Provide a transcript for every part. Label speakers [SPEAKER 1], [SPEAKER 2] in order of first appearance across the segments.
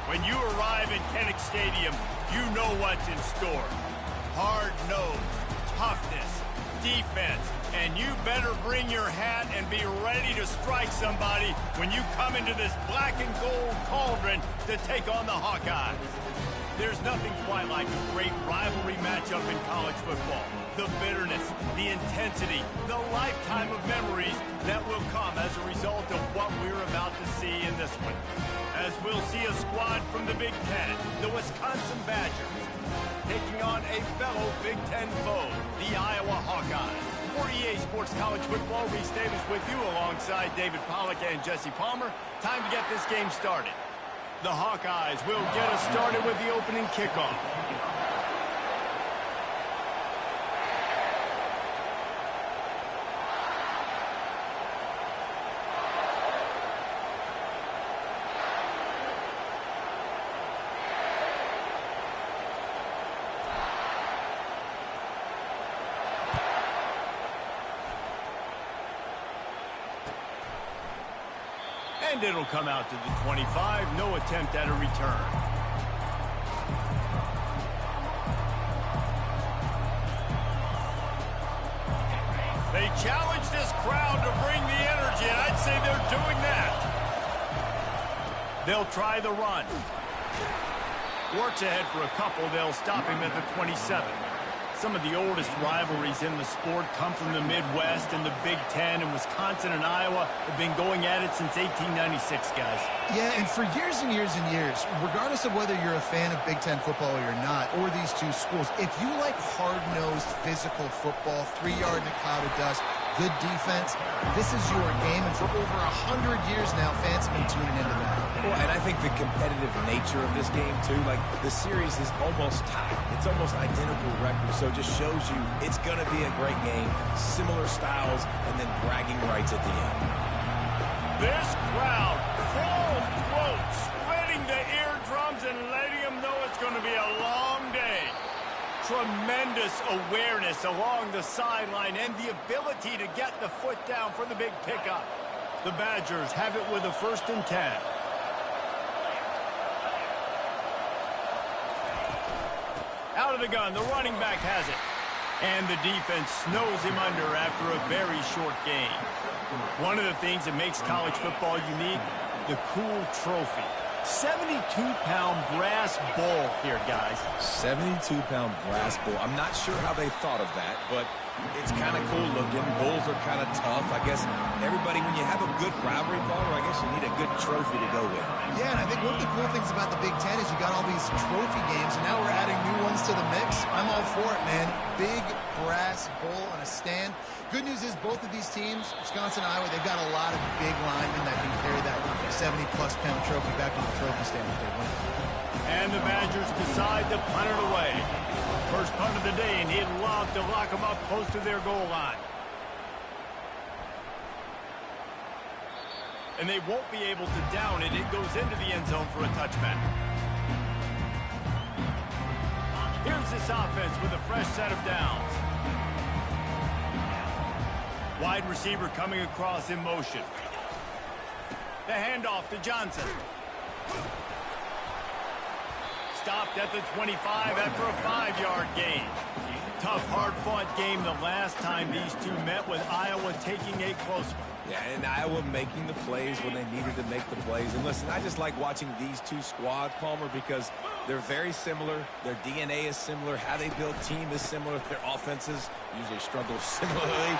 [SPEAKER 1] When you arrive in Kinnick Stadium, you know what's in store. Hard nose, toughness, defense, and you better bring your hat and be ready to strike somebody when you come into this black and gold cauldron to take on the Hawkeyes. There's nothing quite like a great rivalry matchup in college football. The bitterness, the intensity, the lifetime of memories that will come as a result of what we're about to see in this one. As we'll see a squad from the Big Ten, the Wisconsin Badgers, taking on a fellow Big Ten foe, the Iowa Hawkeyes. For EA Sports College Football, Reese Davis with you alongside David Pollack and Jesse Palmer. Time to get this game started. The Hawkeyes will get us started with the opening kickoff. And it'll come out to the 25. No attempt at a return. They challenge this crowd to bring the energy, and I'd say they're doing that. They'll try the run. Works ahead for a couple. They'll stop him at the 27. Some of the oldest rivalries in the sport come from the Midwest, and the Big Ten, and Wisconsin and Iowa have been going at it since 1896, guys.
[SPEAKER 2] Yeah, and for years and years and years, regardless of whether you're a fan of Big Ten football or you're not, or these two schools, if you like hard-nosed, physical football, 3-yard in a cloud of dust, good defense, this is your game, and for over 100 years now, fans have been tuning into that.
[SPEAKER 3] Well, and I think the competitive nature of this game, too, like the series is almost tied. It's almost identical records, so it just shows you it's going to be a great game, similar styles, and then bragging rights at the end.
[SPEAKER 1] This crowd, full throat, splitting the eardrums and letting them know it's going to be a long day. Tremendous awareness along the sideline and the ability to get the foot down for the big pickup. The Badgers have it with a 1st and 10. Out of the gun, the running back has it. And the defense snows him under after a very short game. One of the things that makes college football unique, the cool trophy. 72-pound brass bull here, guys.
[SPEAKER 3] 72-pound brass bull. I'm not sure how they thought of that, but it's kind of cool looking. Bulls are kind of tough. I guess everybody, when you have a good rivalry, Palmer, I guess you need a good trophy to go with.
[SPEAKER 2] Yeah, and I think one of the cool things about the Big Ten is you got all these trophy games, and now we're adding new ones to the mix. I'm all for it, man. Big brass bull on a stand. Good news is both of these teams, Wisconsin and Iowa, they've got a lot of big linemen that can carry that 70-plus pound trophy back to the trophy stand if they win.
[SPEAKER 1] And the Badgers decide to punt it away. First punt of the day, and he'd love to lock them up close to their goal line. And they won't be able to down it. It goes into the end zone for a touchback. Here's this offense with a fresh set of downs. Wide receiver coming across in motion. The handoff to Johnson. Stopped at the 25 after a 5-yard gain. Tough, hard-fought game the last time these two met, with Iowa taking a close one.
[SPEAKER 3] Yeah, and Iowa making the plays when they needed to make the plays. And listen, I just like watching these two squads, Palmer, because they're very similar. Their DNA is similar. How they build team is similar. Their offenses usually struggle similarly.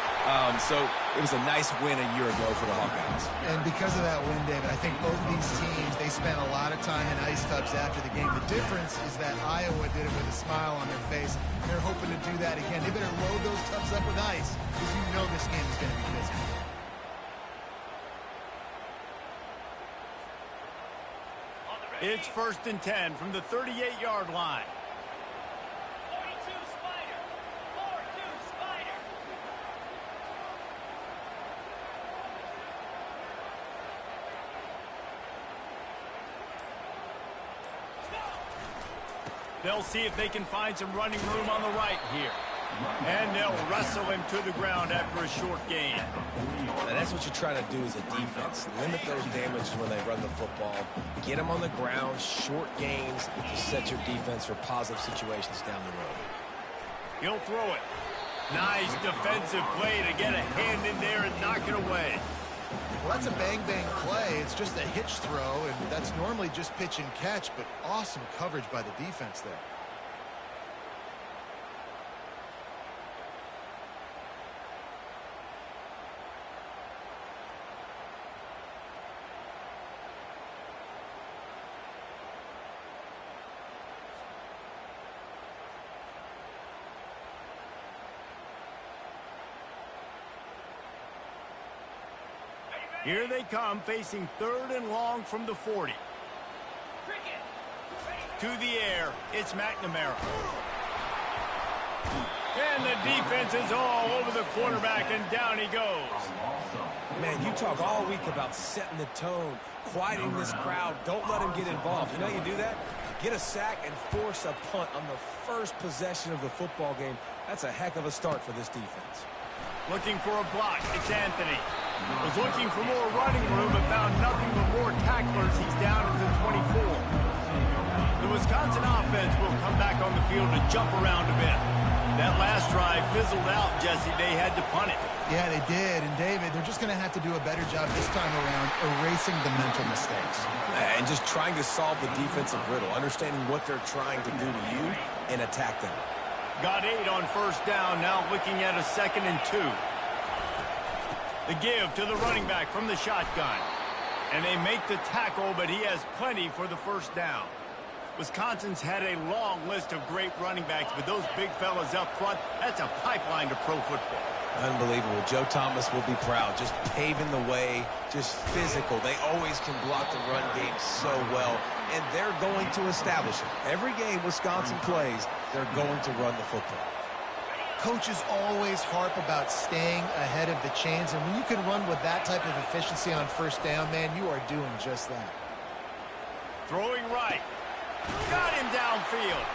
[SPEAKER 3] So it was a nice win a year ago for the Hawkeyes.
[SPEAKER 2] And because of that win, David, I think both of these teams, they spent a lot of time in ice tubs after the game. The difference is that Iowa did it with a smile on their face. They're hoping to do that again. They better load those tubs up with ice, because you know this game is going to be physical.
[SPEAKER 1] It's 1st and 10 from the 38-yard line.
[SPEAKER 4] 42 Spider. 4-2 Spider.
[SPEAKER 1] They'll see if they can find some running room on the right here. And they'll wrestle him to the ground after a short gain.
[SPEAKER 3] And that's what you're trying to do as a defense. Limit those damages when they run the football. Get them on the ground, short gains to set your defense for positive situations down the road.
[SPEAKER 1] He'll throw it. Nice defensive play to get a hand in there and knock it away.
[SPEAKER 2] Well, that's a bang-bang play. It's just a hitch throw, and that's normally just pitch and catch, but awesome coverage by the defense there.
[SPEAKER 1] Here they come, facing 3rd and long from the 40. To the air, it's McNamara. And the defense is all over the quarterback, and down he goes.
[SPEAKER 3] Man, you talk all week about setting the tone, quieting this crowd. Don't let him get involved. You know how you do that? Get a sack and force a punt on the first possession of the football game. That's a heck of a start for this defense.
[SPEAKER 1] Looking for a block, it's Anthony. Was looking for more running room but found nothing but more tacklers. He's down to the 24. The Wisconsin offense will come back on the field to jump around a bit. That last drive fizzled out, Jesse. They had to punt it.
[SPEAKER 2] Yeah, they did. And, David, they're just going to have to do a better job this time around erasing the mental mistakes.
[SPEAKER 3] And just trying to solve the defensive riddle, understanding what they're trying to do to you and attack them.
[SPEAKER 1] Got 8 on first down, now looking at a 2nd and 2. The give to the running back from the shotgun. And they make the tackle, but he has plenty for the first down. Wisconsin's had a long list of great running backs, but those big fellas up front, that's a pipeline to pro football.
[SPEAKER 3] Unbelievable. Joe Thomas will be proud. Just paving the way, just physical. They always can block the run game so well, and they're going to establish it. Every game Wisconsin plays, they're going to run the football.
[SPEAKER 2] Coaches always harp about staying ahead of the chains, and when you can run with that type of efficiency on first down, man, you are doing just that.
[SPEAKER 1] Throwing right. Got him downfield.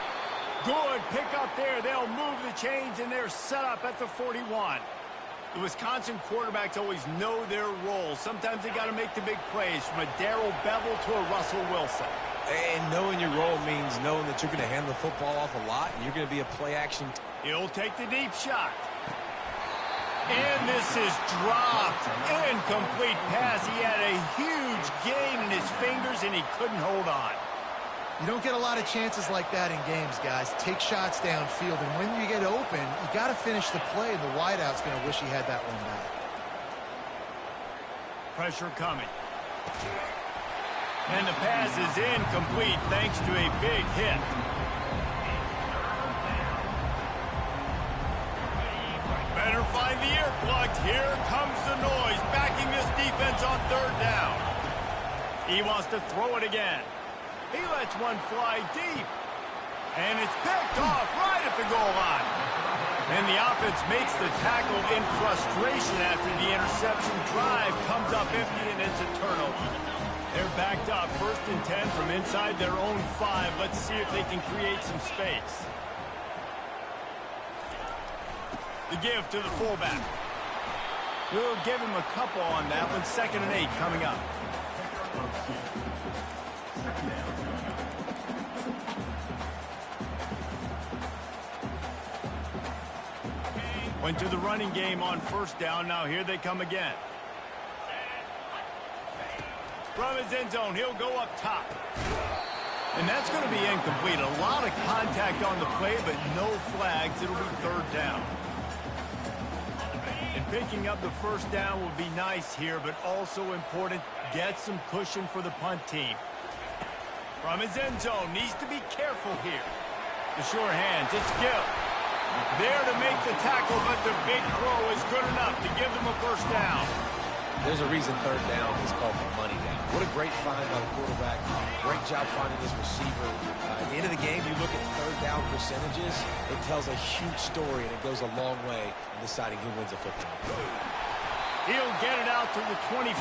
[SPEAKER 1] Good pick up there. They'll move the chains, and they're set up at the 41. The Wisconsin quarterbacks always know their role. Sometimes they got to make the big plays, from a Darrell Bevell to a Russell Wilson.
[SPEAKER 3] And knowing your role means knowing that you're going to hand the football off a lot, and you're going to be a play-action.
[SPEAKER 1] He'll take the deep shot. And this is dropped. Incomplete pass. He had a huge gain in his fingers, and he couldn't hold on.
[SPEAKER 2] You don't get a lot of chances like that in games, guys. Take shots downfield, and when you get open, you got to finish the play, and the wideout's going to wish he had that one back.
[SPEAKER 1] Pressure coming. And the pass is incomplete thanks to a big hit. Better find the earplugs. Here comes the noise, backing this defense on 3rd down. He wants to throw it again. He lets one fly deep. And it's picked off right at the goal line. And the offense makes the tackle in frustration after the interception. Drive comes up empty, and it's a turnover. They're backed up 1st and 10 from inside their own 5. Let's see if they can create some space. The give to the fullback. We'll give him a couple on that one. 2nd and 8 coming up. Went to the running game on first down. Now here they come again. From his end zone, he'll go up top. And that's going to be incomplete. A lot of contact on the play, but no flags. It'll be 3rd down. And picking up the first down will be nice here, but also important, get some cushion for the punt team. From his end zone, needs to be careful here. The sure hands, it's Gill. There to make the tackle, but the big throw is good enough to give them a first down.
[SPEAKER 3] There's a reason 3rd down is called the money down. What a great find by the quarterback. Great job finding his receiver. At the end of the game, you look at 3rd down percentages. It tells a huge story, and it goes a long way in deciding who wins a football game.
[SPEAKER 1] He'll get it out to the 25,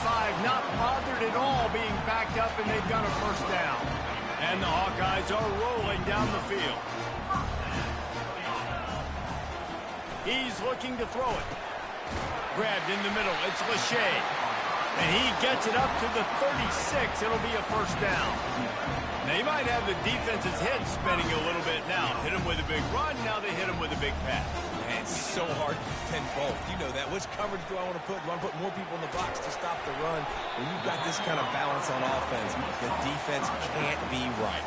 [SPEAKER 1] not bothered at all being backed up, and they've got a first down. And the Hawkeyes are rolling down the field. He's looking to throw it. Grabbed in the middle. It's Lachey. And he gets it up to the 36. It'll be a first down. Now, you might have the defense's head spinning a little bit now. Hit him with a big run. Now they hit him with a big pass.
[SPEAKER 3] Man, it's so hard to defend both. You know that. Which coverage do I want to put? Do I want to put more people in the box to stop the run? When you've got this kind of balance on offense, the defense can't be right.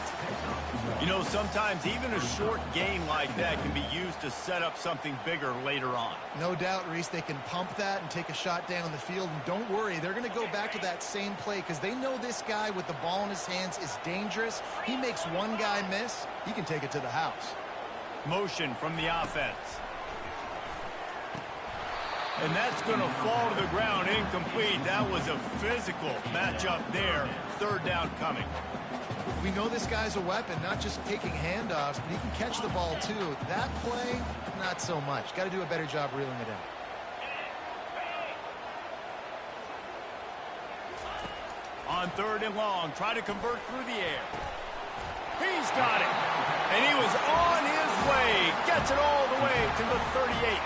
[SPEAKER 1] You know, sometimes even a short gain like that can be used to set up something bigger later on.
[SPEAKER 2] No doubt, Reese, they can pump that and take a shot down the field. And don't worry, they're going to go back to that same play because they know this guy with the ball in his hands is dangerous. He makes one guy miss, he can take it to the house.
[SPEAKER 1] Motion from the offense. And that's going to fall to the ground incomplete. That was a physical matchup there. Third down coming.
[SPEAKER 2] We know this guy's a weapon, not just taking handoffs, but he can catch the ball too. That play, not so much. Got to do a better job reeling it in.
[SPEAKER 1] On third and long, try to convert through the air. He's got it. And he was on his way. Gets it all the way to the 38.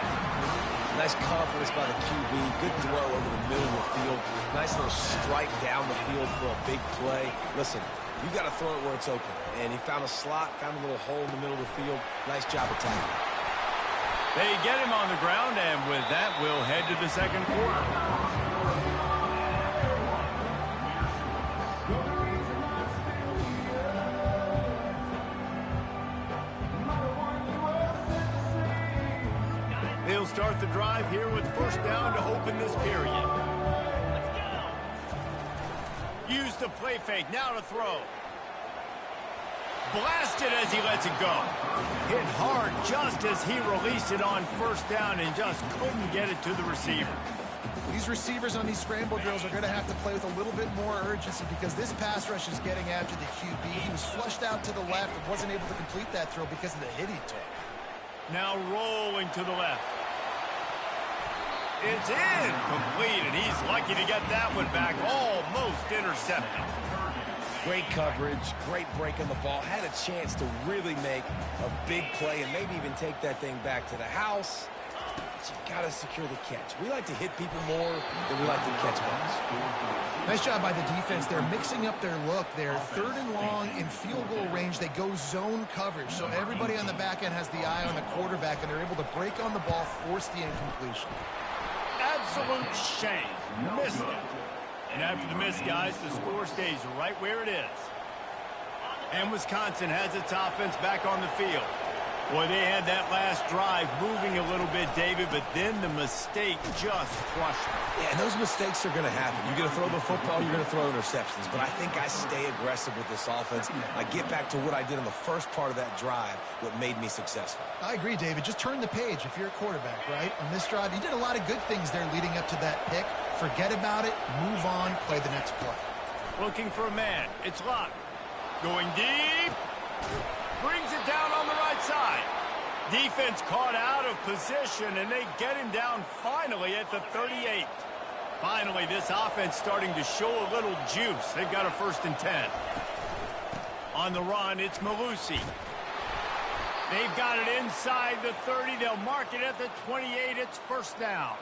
[SPEAKER 3] Nice confidence by the QB. Good throw over the middle of the field. Nice little strike down the field for a big play. Listen, you got to throw it where it's open. And he found a slot, found a little hole in the middle of the field. Nice job attacking.
[SPEAKER 1] They get him on the ground, and with that, we'll head to the second quarter. They'll start the drive here with first down to open this period.
[SPEAKER 4] Let's go.
[SPEAKER 1] Use the play fake, now to throw. Blasted as he lets it go. Hit hard just as he released it on first down and just couldn't get it to the receiver.
[SPEAKER 2] These receivers on these scramble drills are going to have to play with a little bit more urgency because this pass rush is getting after the QB. He was flushed out to the left and wasn't able to complete that throw because of the hit he took.
[SPEAKER 1] Now rolling to the left. It's incomplete, and he's lucky to get that one back. Almost intercepted.
[SPEAKER 3] Great coverage, great break on the ball. Had a chance to really make a big play and maybe even take that thing back to the house. But you got to secure the catch. We like to hit people more than we like to catch balls.
[SPEAKER 2] Nice job by the defense. They're mixing up their look. They're third and long in field goal range. They go zone coverage. So everybody on the back end has the eye on the quarterback, and they're able to break on the ball, force the incompletion.
[SPEAKER 1] Absolute shame. Missed it. And after the miss, guys, the score stays right where it is. And Wisconsin has its offense back on the field. Boy, they had that last drive moving a little bit, David, but then the mistake just crushed them.
[SPEAKER 3] Yeah, and those mistakes are going to happen. You're going to throw the football, you're going to throw interceptions. But I think I stay aggressive with this offense. I get back to what I did in the first part of that drive, what made me successful.
[SPEAKER 2] I agree, David. Just turn the page if you're a quarterback, right? On this drive, you did a lot of good things there leading up to that pick. Forget about it, move on, play the next play.
[SPEAKER 1] Looking for a man. It's Lott. Going deep. Brings it down on the right side. Defense caught out of position, and they get him down finally at the 38. Finally, this offense starting to show a little juice. They've got a 1st and 10. On the run, it's Malusi. They've got it inside the 30. They'll mark it at the 28. It's first down.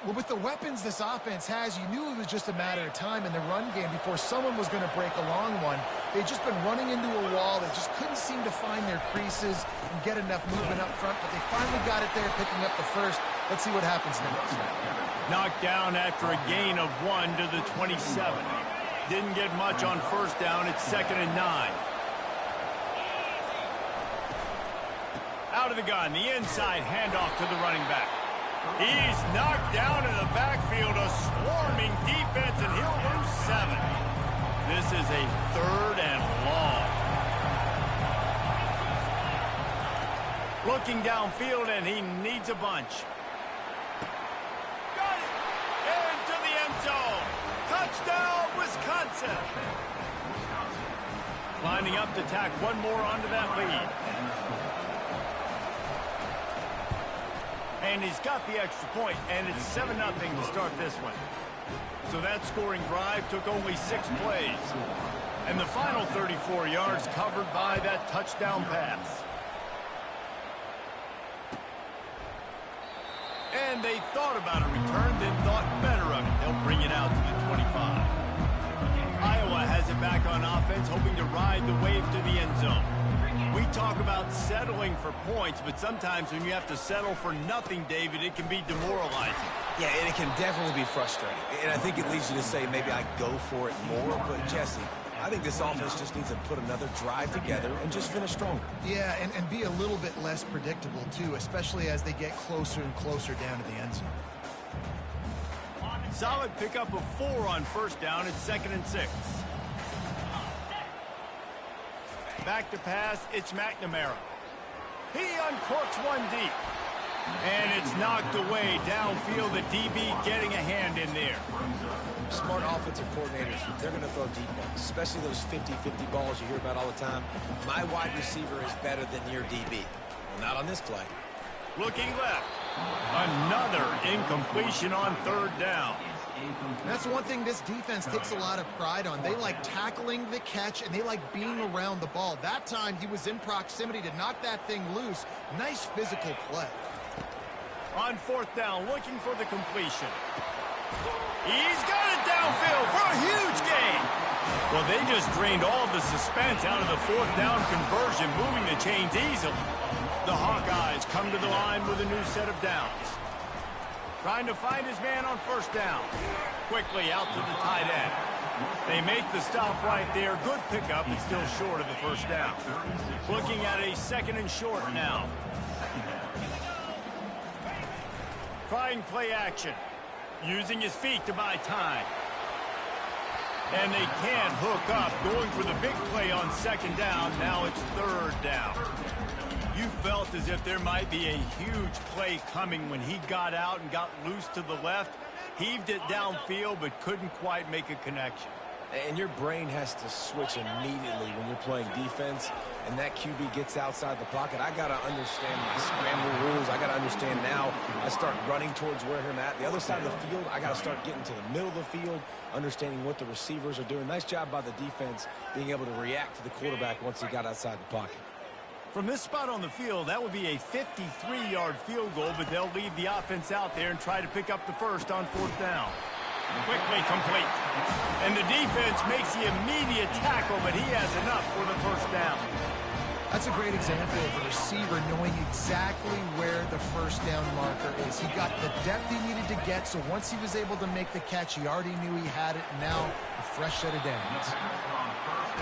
[SPEAKER 2] Well, with the weapons this offense has, you knew it was just a matter of time in the run game before someone was going to break a long one. They'd just been running into a wall. They just couldn't seem to find their creases and get enough movement up front, but they finally got it there, picking up the first. Let's see what happens next.
[SPEAKER 1] Knocked down after a gain of 1 to the 27. Didn't get much on first down. It's 2nd and 9. Out of the gun, the inside handoff to the running back. He's knocked down in the backfield, a swarming defense, and he'll lose 7. This is a 3rd and long. Looking downfield, and he needs a bunch. Got it! Into the end zone. Touchdown, Wisconsin! Lining up to tack one more onto that lead. And he's got the extra point, and it's 7-0 to start this one. So that scoring drive took only 6 plays. And the final 34 yards covered by that touchdown pass. And they thought about a return, then thought better of it. They'll bring it out to the 25. Iowa has it back on offense, hoping to ride the wave to the end zone. We talk about settling for points, but sometimes when you have to settle for nothing, David, it can be demoralizing.
[SPEAKER 3] Yeah, and it can definitely be frustrating. And I think it leads you to say maybe I go for it more. But, Jesse, I think this offense just needs to put another drive together and just finish stronger.
[SPEAKER 2] Yeah, and be a little bit less predictable, too, especially as they get closer and closer down to the end zone.
[SPEAKER 1] Solid pickup of 4 on first down. It's 2nd and 6. Back to pass, it's McNamara. He uncorks one deep. And it's knocked away downfield. The DB getting a hand in there.
[SPEAKER 3] Smart offensive coordinators, they're going to throw deep balls, especially those 50-50 balls you hear about all the time. My wide receiver is better than your DB. Well, not on this play.
[SPEAKER 1] Looking left. Another incompletion on 3rd down.
[SPEAKER 2] That's one thing this defense takes a lot of pride on. They like tackling the catch, and they like being around the ball. That time, he was in proximity to knock that thing loose. Nice physical play.
[SPEAKER 1] On 4th down, looking for the completion. He's got it downfield for a huge gain. Well, they just drained all the suspense out of the 4th down conversion, moving the chains easily. The Hawkeyes come to the line with a new set of downs. Trying to find his man on 1st down. Quickly out to the tight end. They make the stop right there. Good pickup, but still short of the 1st down. Looking at a 2nd and short now. Trying play action. Using his feet to buy time. And they can't hook up. Going for the big play on 2nd down. Now it's 3rd down. You felt as if there might be a huge play coming when he got out and got loose to the left. Heaved it downfield, but couldn't quite make a connection.
[SPEAKER 3] And your brain has to switch immediately when you're playing defense, and that QB gets outside the pocket. I got to understand my scramble rules. I got to understand now. I start running towards where I'm at. The other side of the field, I got to start getting to the middle of the field, understanding what the receivers are doing. Nice job by the defense being able to react to the quarterback once he got outside the pocket.
[SPEAKER 1] From this spot on the field, that would be a 53-yard field goal, but they'll leave the offense out there and try to pick up the 1st on 4th down. Quickly complete. And the defense makes the immediate tackle, but he has enough for the 1st down.
[SPEAKER 2] That's a great example of a receiver knowing exactly where the 1st down marker is. He got the depth he needed to get, so once he was able to make the catch, he already knew he had it. Now, a fresh set of downs.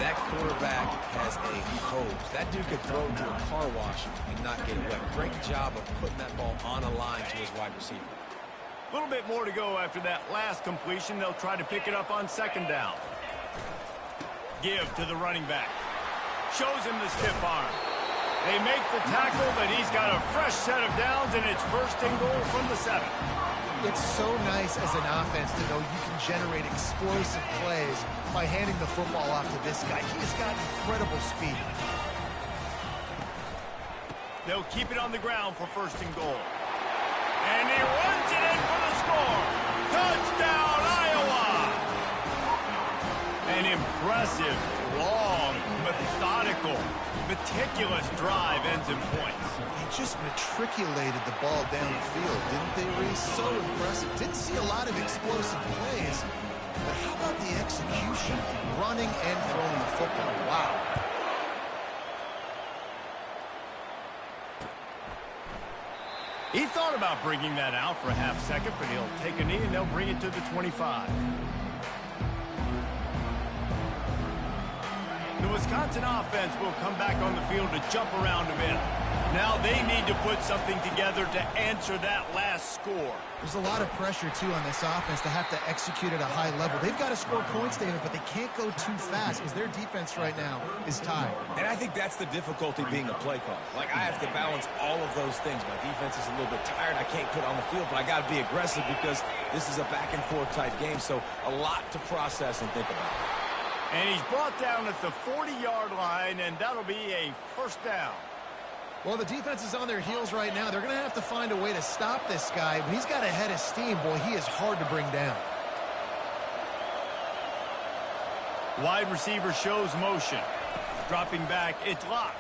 [SPEAKER 3] That quarterback has a hose. That dude could throw it to a car wash and not get it wet. Great job of putting that ball on a line to his wide receiver.
[SPEAKER 1] A little bit more to go after that last completion. They'll try to pick it up on 2nd down. Give to the running back. Shows him the stiff arm. They make the tackle, but he's got a fresh set of downs, and it's 1st and goal from the 7.
[SPEAKER 2] It's so nice as an offense to know you can generate explosive plays by handing the football off to this guy. He has got incredible speed.
[SPEAKER 1] They'll keep it on the ground for 1st and goal. And he runs it in for the score. Touchdown, Iowa! An impressive, long, methodical, meticulous drive ends in points.
[SPEAKER 2] They just matriculated the ball down the field, didn't they, Reese? So impressive. Didn't see a lot of explosive plays, but how about the execution, running and throwing the football? Wow.
[SPEAKER 1] He thought about bringing that out for a half second, but he'll take a knee and they'll bring it to the 25. The Wisconsin offense will come back on the field to jump around a bit. Now they need to put something together to answer that last score.
[SPEAKER 2] There's a lot of pressure, too, on this offense to have to execute at a high level. They've got to score points, David, but they can't go too fast because their defense right now is tired.
[SPEAKER 3] And I think that's the difficulty being a play caller. Like, I have to balance all of those things. My defense is a little bit tired. I can't put on the field, but I got to be aggressive because this is a back-and-forth type game, so a lot to process and think about.
[SPEAKER 1] And he's brought down at the 40-yard line, and that'll be a 1st down.
[SPEAKER 2] Well, the defense is on their heels right now. They're going to have to find a way to stop this guy. But he's got a head of steam. Boy, he is hard to bring down.
[SPEAKER 1] Wide receiver shows motion. Dropping back, it's Locke.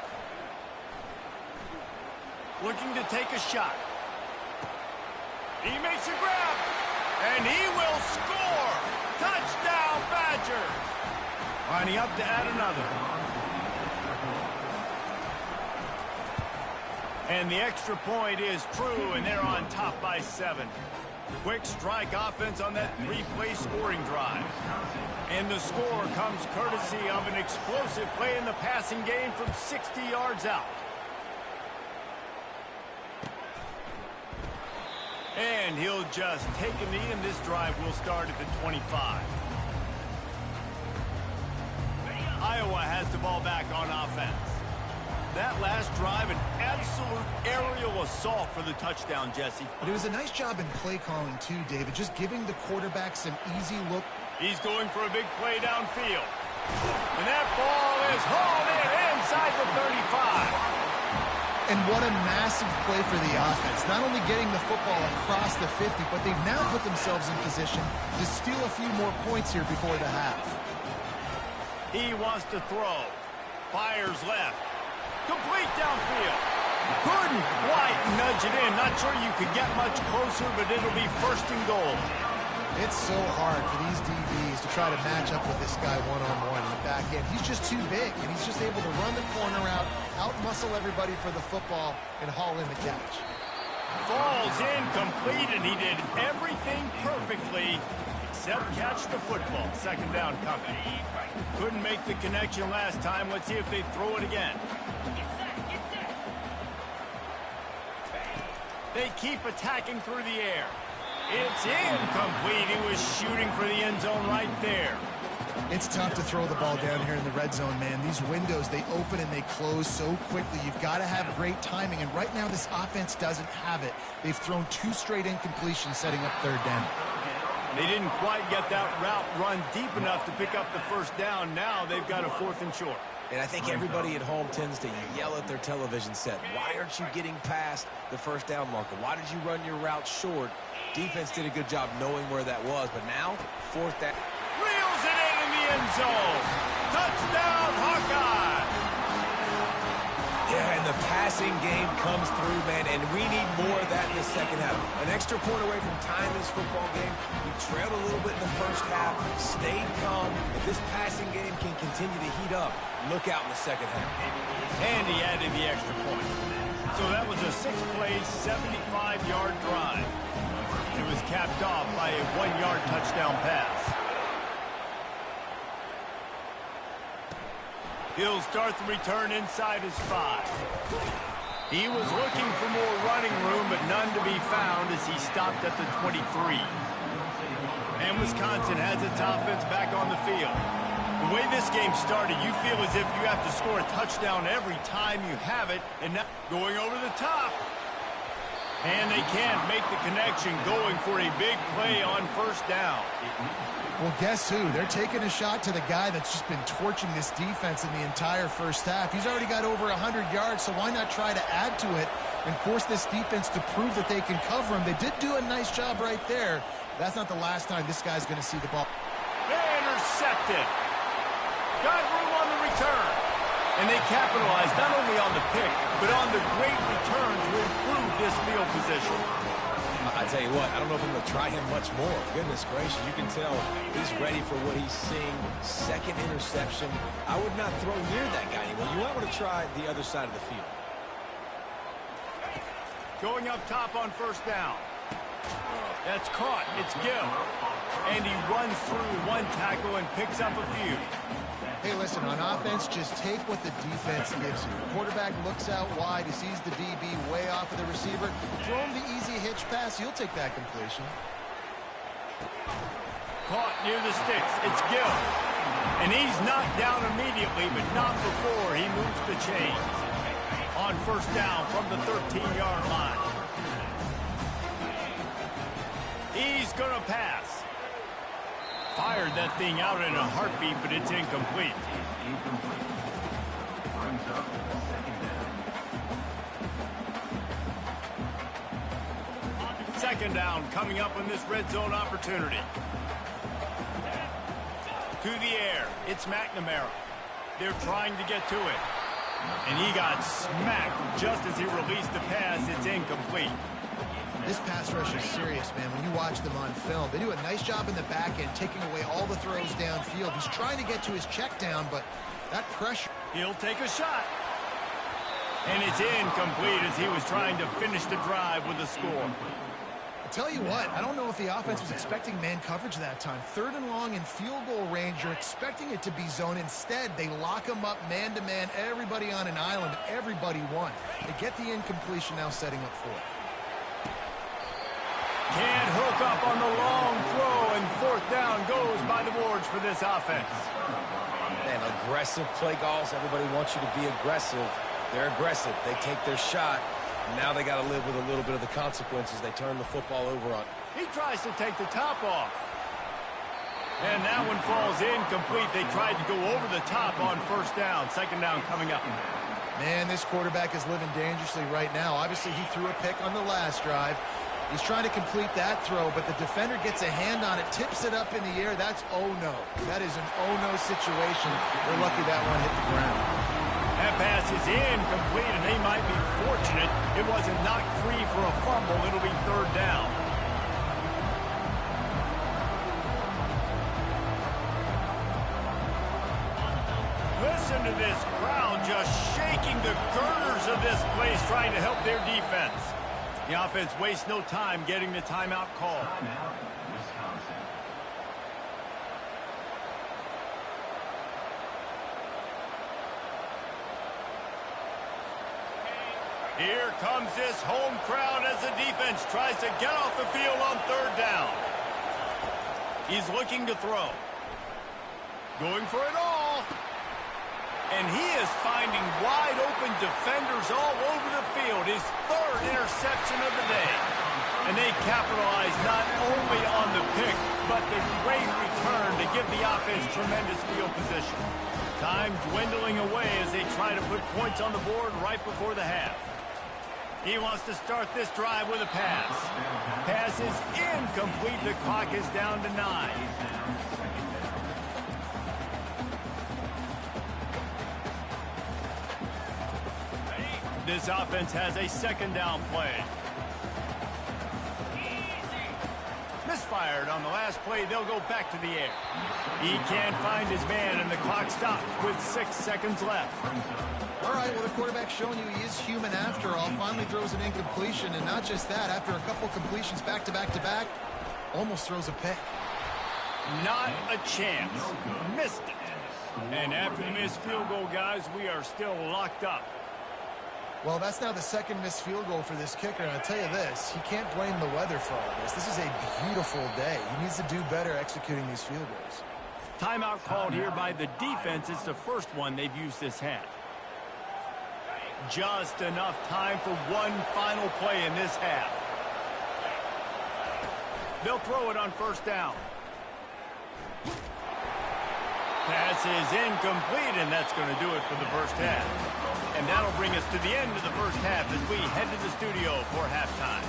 [SPEAKER 1] Looking to take a shot. He makes a grab, and he will score. Touchdown, Badgers. Lining up to add another. And the extra point is true, and they're on top by 7. Quick strike offense on that 3-play scoring drive. And the score comes courtesy of an explosive play in the passing game from 60 yards out. And he'll just take a knee, and this drive will start at the 25. Iowa has the ball back on offense. That last drive, an absolute aerial assault for the touchdown, Jesse.
[SPEAKER 2] But it was a nice job in play calling too, David, just giving the quarterback some easy look.
[SPEAKER 1] He's going for a big play downfield. And that ball is hauled in inside the 35.
[SPEAKER 2] And what a massive play for the offense. Not only getting the football across the 50, but they've now put themselves in position to steal a few more points here before the half.
[SPEAKER 1] He wants to throw. Fires left. Complete downfield. Couldn't quite nudge it in. Not sure you could get much closer, but it'll be first and goal.
[SPEAKER 2] It's so hard for these DBs to try to match up with this guy one-on-one in the back end. He's just too big, and he's just able to run the corner out muscle everybody for the football, and haul in the catch.
[SPEAKER 1] Falls incomplete, and he did everything perfectly except catch the football. Second down coming. Couldn't make the connection last time. Let's see if they throw it again. They keep attacking through the air. It's incomplete. He was shooting for the end zone right there.
[SPEAKER 2] It's tough to throw the ball down here in the red zone, man. These windows, they open and they close so quickly. You've got to have great timing, and right now this offense doesn't have it. They've thrown 2 straight incompletions setting up third down.
[SPEAKER 1] They didn't quite get that route run deep enough to pick up the first down. Now they've got a 4th and short.
[SPEAKER 3] And I think everybody at home tends to yell at their television set. Why aren't you getting past the first down marker? Why did you run your route short? Defense did a good job knowing where that was, but now, 4th down.
[SPEAKER 1] Reels it in the end zone. Touchdown, Hawkeye.
[SPEAKER 3] Yeah, and the passing game comes through, man, and we need more of that in the second half. An extra point away from tying this football game. We trailed a little bit in the first half, stayed calm. If this passing game can continue to heat up, look out in the second half.
[SPEAKER 1] And he added the extra point. So that was a 6-play, 75-yard drive. It was capped off by a 1-yard touchdown pass. He'll start the return inside his 5. He was looking for more running room, but none to be found as he stopped at the 23. And Wisconsin has its offense back on the field. The way this game started, you feel as if you have to score a touchdown every time you have it, and now going over the top. And they can't make the connection, going for a big play on first down.
[SPEAKER 2] Well, guess who? They're taking a shot to the guy that's just been torching this defense in the entire first half. He's already got over 100 yards, so why not try to add to it and force this defense to prove that they can cover him? They did do a nice job right there. That's not the last time this guy's going to see the ball.
[SPEAKER 1] Intercepted. Got room on the return. And they capitalized not only on the pick, but on the great return to improve this field position.
[SPEAKER 3] I tell you what, I don't know if I'm going to try him much more. Goodness gracious, you can tell he's ready for what he's seeing. Second interception. I would not throw near that guy anymore. You might want to try the other side of the field.
[SPEAKER 1] Going up top on first down. That's caught. It's Gill. And he runs through 1 tackle and picks up a few.
[SPEAKER 2] Hey, listen, on offense, just take what the defense gives you. The quarterback looks out wide. He sees the DB way off of the receiver. Throw him the easy hitch pass. He'll take that completion.
[SPEAKER 1] Caught near the sticks. It's Gill. And he's knocked down immediately, but not before he moves the chains. On first down from the 13-yard line. He's going to pass. Fired that thing out in a heartbeat, but it's incomplete. Second down coming up on this red zone opportunity. To the air, it's McNamara. They're trying to get to it. And he got smacked just as he released the pass. It's incomplete.
[SPEAKER 2] This pass rush is serious, man. When you watch them on film, they do a nice job in the back end, taking away all the throws downfield. He's trying to get to his check down, but that pressure...
[SPEAKER 1] He'll take a shot. And it's incomplete as he was trying to finish the drive with a score.
[SPEAKER 2] I'll tell you what, I don't know if the offense was expecting man coverage that time. 3rd and long in field goal range, you're expecting it to be zone. Instead, they lock him up man-to-man, everybody on an island, everybody won. They get the incompletion now setting up 4th.
[SPEAKER 1] Can't hook up on the long throw, and 4th down goes by the boards for this offense.
[SPEAKER 3] Man, aggressive play calls. Everybody wants you to be aggressive. They're aggressive. They take their shot. Now they got to live with a little bit of the consequences. They turn the football over on.
[SPEAKER 1] He tries to take the top off. And that one falls incomplete. They tried to go over the top on 1st down. 2nd down coming up.
[SPEAKER 2] Man, this quarterback is living dangerously right now. Obviously, he threw a pick on the last drive. He's trying to complete that throw, but the defender gets a hand on it, tips it up in the air. That's oh-no. That is an oh-no situation. They're lucky that one hit the ground.
[SPEAKER 1] That pass is incomplete, and they might be fortunate it wasn't knocked free for a fumble. It'll be 3rd down. Listen to this crowd just shaking the girders of this place, trying to help their defense. The offense wastes no time getting the timeout call. Here comes this home crowd as the defense tries to get off the field on 3rd down. He's looking to throw. Going for it all. And he is finding wide open defenders all over the field. His 3rd interception of the day. And they capitalize not only on the pick, but the great return to give the offense tremendous field position. Time dwindling away as they try to put points on the board right before the half. He wants to start this drive with a pass. Pass is incomplete. The clock is down to 9. This offense has a 2nd down play. Misfired on the last play. They'll go back to the air. He can't find his man, and the clock stops with 6 seconds left.
[SPEAKER 2] All right, well, the quarterback's showing you he is human after all. Finally throws an incompletion, and not just that, after a couple completions back-to-back-to-back, almost throws a pick.
[SPEAKER 1] Not a chance. Missed it. And after the missed field goal, guys, we are still locked up.
[SPEAKER 2] Well, that's now the 2nd missed field goal for this kicker, and I'll tell you this, he can't blame the weather for all this. This is a beautiful day. He needs to do better executing these field goals.
[SPEAKER 1] Timeout called here by the defense. It's the first one they've used this half. Just enough time for one final play in this half. They'll throw it on 1st down. Pass is incomplete, and that's going to do it for the first half. And that'll bring us to the end of the first half as we head to the studio for halftime.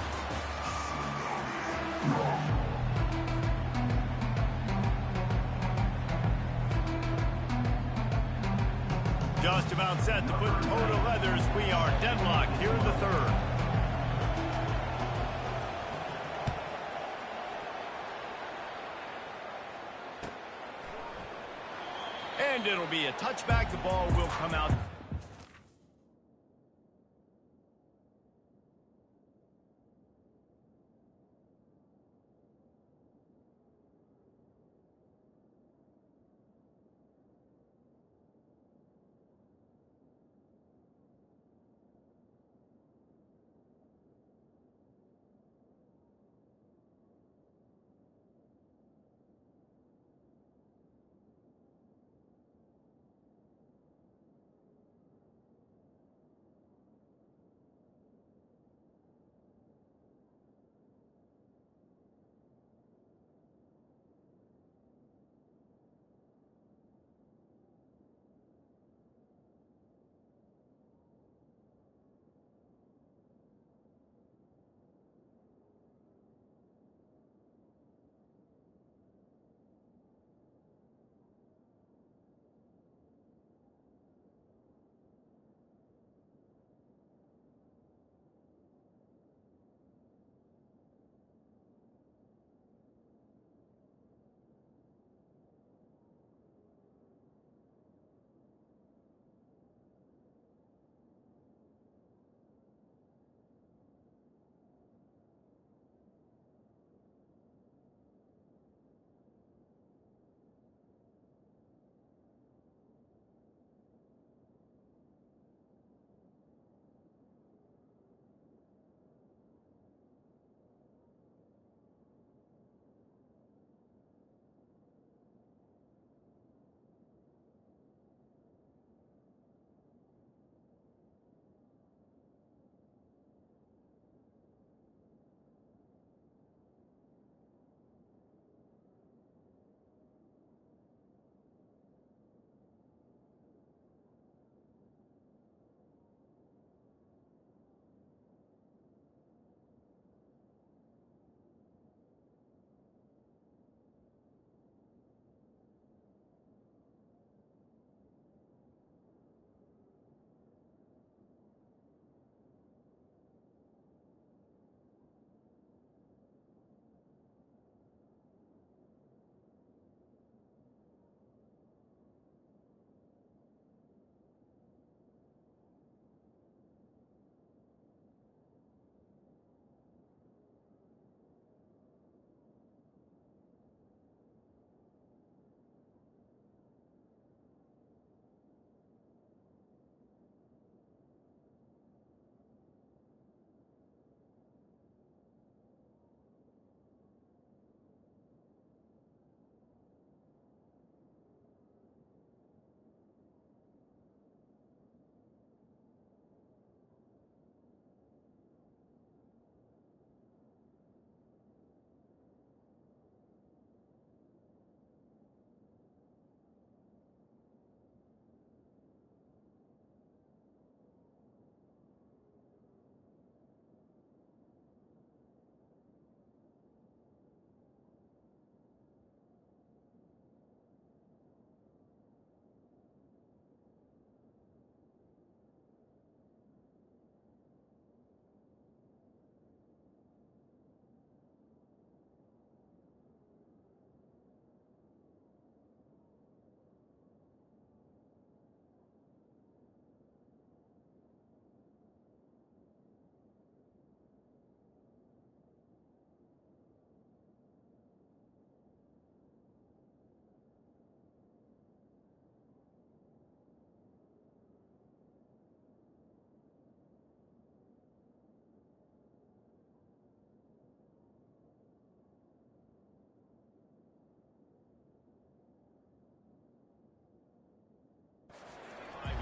[SPEAKER 1] Just about set to put toe to leathers. We are deadlocked here in the 3rd. And it'll be a touchback. The ball will come out.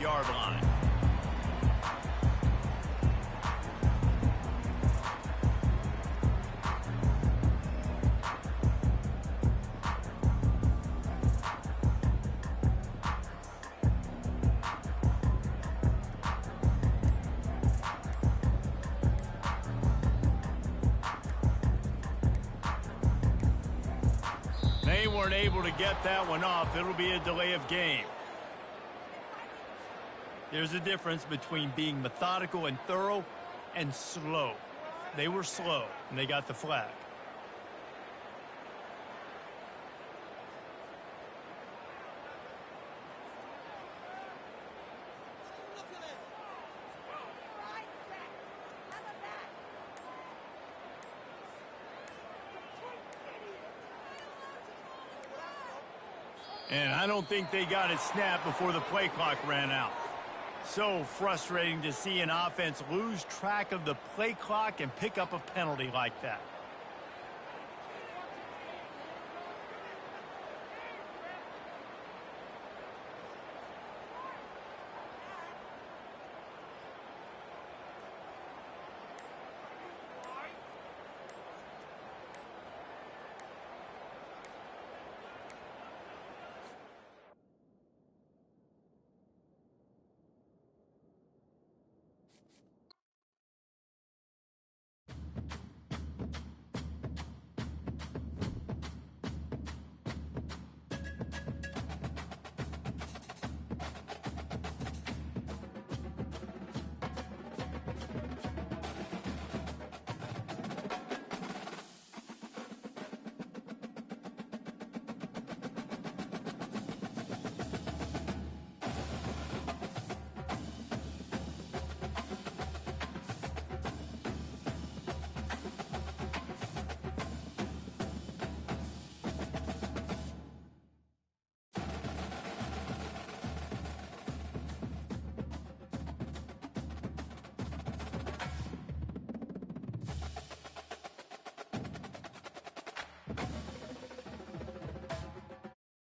[SPEAKER 1] 5-yard line. They weren't able to get that one off. It'll be a delay of game. There's a difference between being methodical and thorough and slow. They were slow, and they got the flag. And I don't think they got it snapped before the play clock ran out. So frustrating to see an offense lose track of the play clock and pick up a penalty like that.